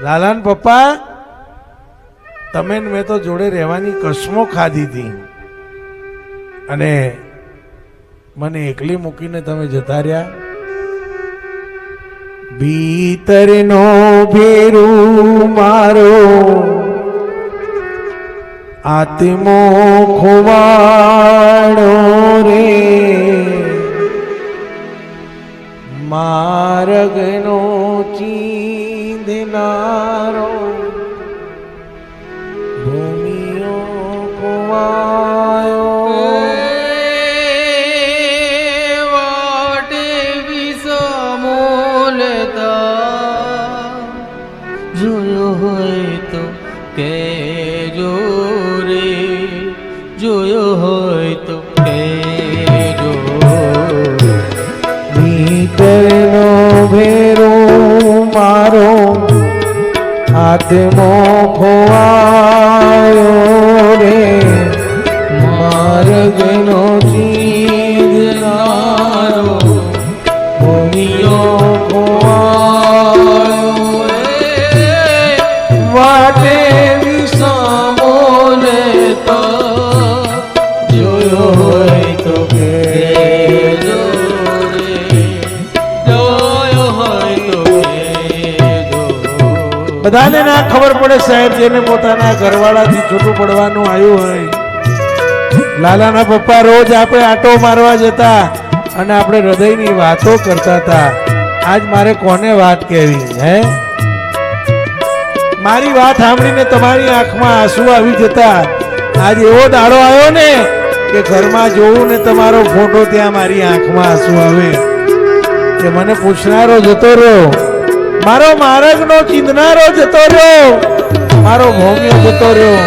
લાલાન પપ્પા તમે મેં તો જોડે રહેવાની કસમો ખાધી હતી અને મને એકલી મૂકીને તમે જતા રહ્યા. ભીતરનો ભેરું મારો આત્મો ખોવાડો રે, માર્ગનો ચીંધનારો ભૂમિઓ ખોવાયો. વાટે વિસમોલતા જોયો હોય તો કેજો રે, જોયો હોય તો કેજો. ભીતરનો ભેરો મારો આત્મો ખોવાયો રે, માર્ગનો ચીંધનારો ભૂમિઓ ખોવાયો રે, વાટે વિસામો લેતા જોયો હોય તો કેજો રે, જોયો હોય તો કેજો. બધાને ના ખબર પડે સાહેબ, જેને પોતાના ઘરવાળાથી છૂટું પડવાનું આવ્યું હોય. લાલાના પપ્પા રોજ આપણે આટો મારવા જતા અને આપણે હૃદયની વાતો કરતા હતા. આજ મારે કોને વાત કહેવી? હે, મારી વાત સાંભળીને તમારી આંખમાં આંસુ આવી જતા. આજ એવો દાડો આવ્યો ને કે ઘરમાં જોવું ને તમારો ફોટો ત્યાં મારી આંખમાં આંસુ આવે કે મને પૂછનારો જતો રહ્યો, મારો માર્ગનો ચીંધનારો જતો રહ્યો, મારો ભોમિયો જતો રહ્યો.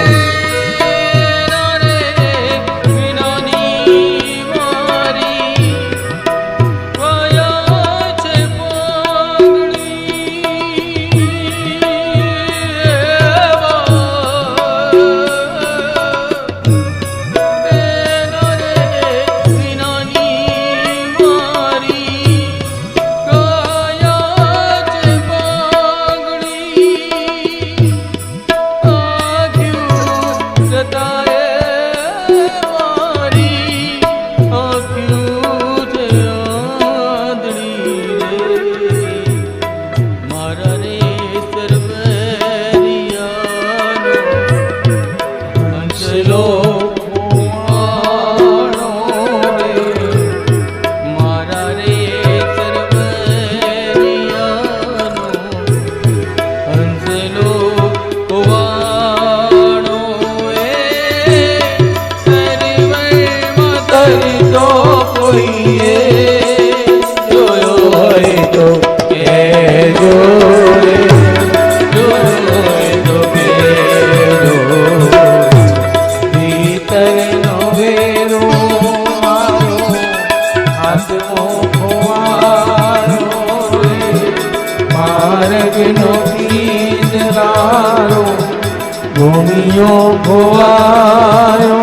ભૂમિયો ખોવાયો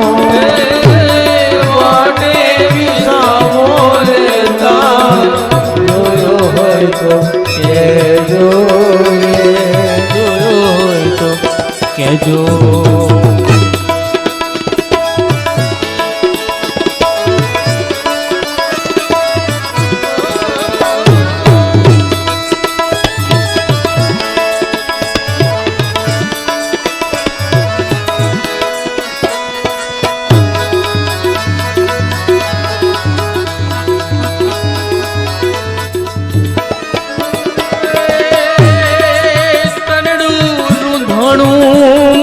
વાટે વિસામો લેતા જોયો હોય તો કેજો, જોયો હોય તો કેજો.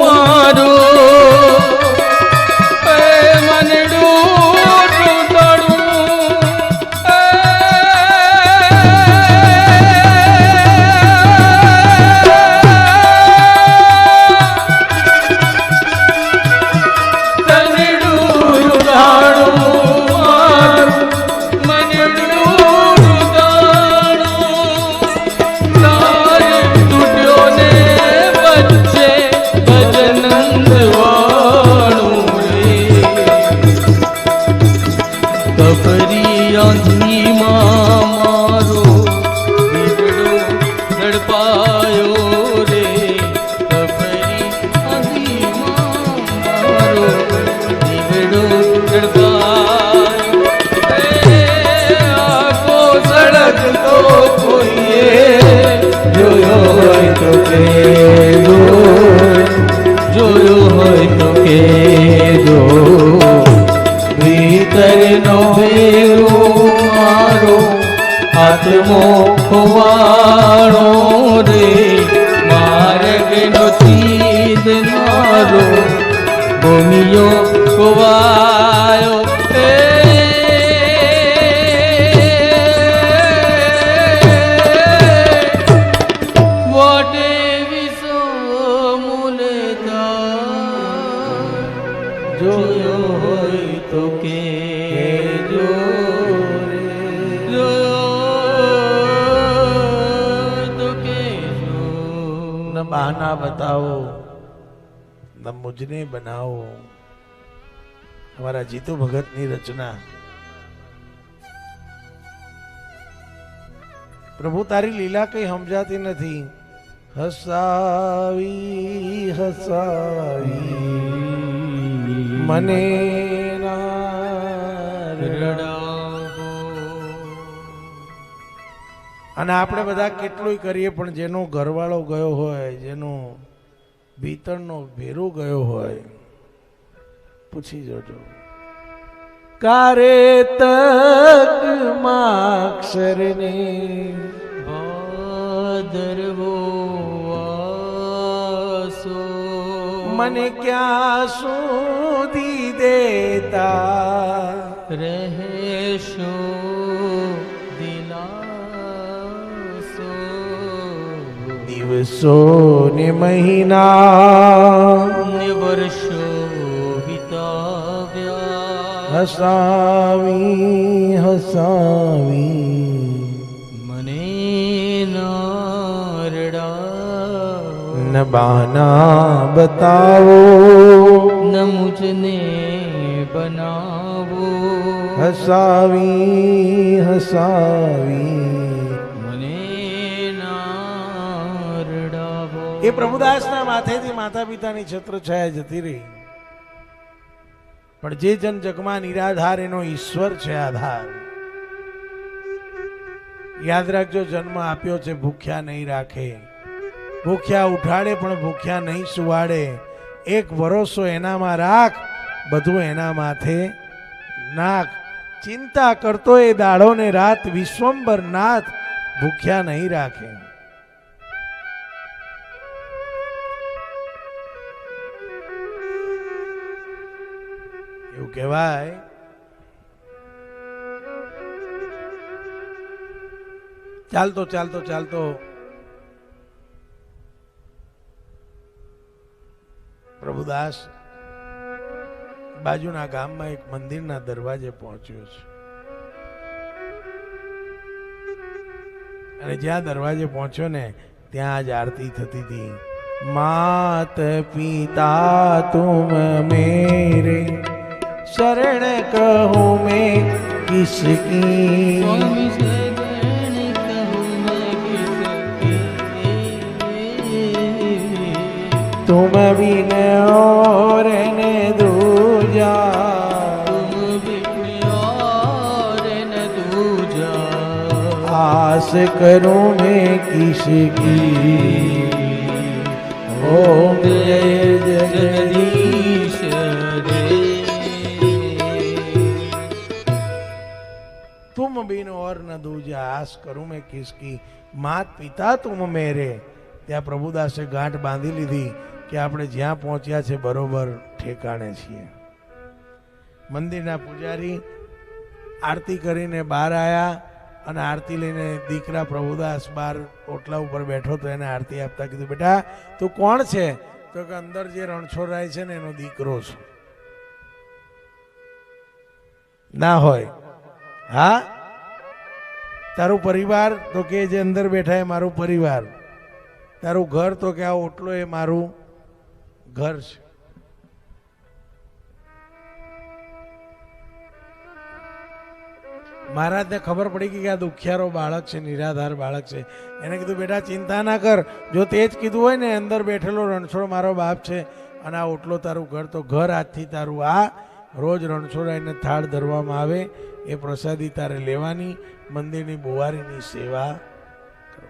મારું તો કેજો જોયો હોય તો કેજો ભીતરનો ભેરો મારો આત્મો ખોવાણો રે માર્ગનો ચીદ મારો ભૂમિયો ખોવાયો જોયો હોય તો કેજો તો કેજો ન બહાના બતાવો ન મુજને બનાવો. અમારા જીતુ ભગતની રચના. પ્રભુ તારી લીલા કઈ સમજાતી નથી. હસાવી હસાવી મને અને આપણે બધા કેટલું કરીએ પણ જેનો ઘરવાળો ગયો હોય, જેનો ભીતરનો ભેરો ગયો હોય, પૂછી જોજો. કારે તક માક્ષરને ભાદરવો વાસો મને ક્યાં સુધી દેતા રહેશો દિલાસો. દિવસો ને મહિના ને વર્ષો વિતાવ્યા હસાવી હસાવી મને નારડા ન બહાના બતાવો ન મુझने બનાવો હસાવી હસાવી મને નારડાવો. એ પ્રભુદાસના માથેથી માતા પિતાની છત્ર છાયા જતી રહી, પણ જે જન જગમાં નિરાધાર એનો ઈશ્વર છે આધાર. યાદ રાખજો, જન્મ આપ્યો છે ભૂખ્યા નહીં રાખે, ભૂખ્યા ઉઠાડે પણ ભૂખ્યા નહીં સુવાડે. એક ભરોસો એનામાં રાખ, બધું એના માથે નાખ. ચિંતા કરતો એ દાડો ને રાત, વિશ્વંભર નાથ ભૂખ્યા નહીં રાખે. એવું કહેવાય ચાલતો ચાલતો ચાલતો પ્રભુદાસ બાજુના ગામમાં એક મંદિરના દરવાજે પહોંચ્યો છે. અને જ્યાં દરવાજે પહોંચ્યો ને ત્યાં આજ આરતી થતી હતી. मात पिता तुम मेरे शरण कहूँ मैं किसकी स्वामी शरण कहूँ मैं किसकी तुम बिन और न दूजा तुम बिन और न दूजा आस करूँ मैं किसकी ओम जय जगदीश रे तुम बिन और न दूजा आस करूं मैं किसकी मात पिता तुम मेरे. ત્યાં પ્રભુદાસે ગાંઠ બાંધી લીધી કે આપણે જ્યાં પહોંચ્યા છે બરોબર ઠેકાણે છીએ. મંદિરના પૂજારી આરતી કરીને બહાર આવ્યા અને આરતી લઈને દીકરા પ્રભુદાસ બહાર ઓટલા ઉપર બેઠો તો એને આરતી આપતા કીધું, બેટા તું કોણ છે? તો કે અંદર જે રણછોડરાય છે ને એનો દીકરો છું. ના હોય? હા. તારું પરિવાર? તો કે જે અંદર બેઠા એ મારું પરિવાર. તારું ઘર? તો કે આ ઓટલો એ મારું ઘર છે. મહારાજને ખબર પડી ગઈ કે આ દુખિયારો બાળક છે, નિરાધાર બાળક છે. એને કીધું, બેટા ચિંતા ના કર, જો તે જ કીધું હોય ને અંદર બેઠેલો રણછોડ મારો બાપ છે અને આ ઓટલો તારું ઘર, તો ઘર આજથી તારું આ. રોજ રણછોડાઈને થાળ ધરવામાં આવે, એ પ્રસાદી તારે લેવાની, મંદિરની બુવારીની સેવા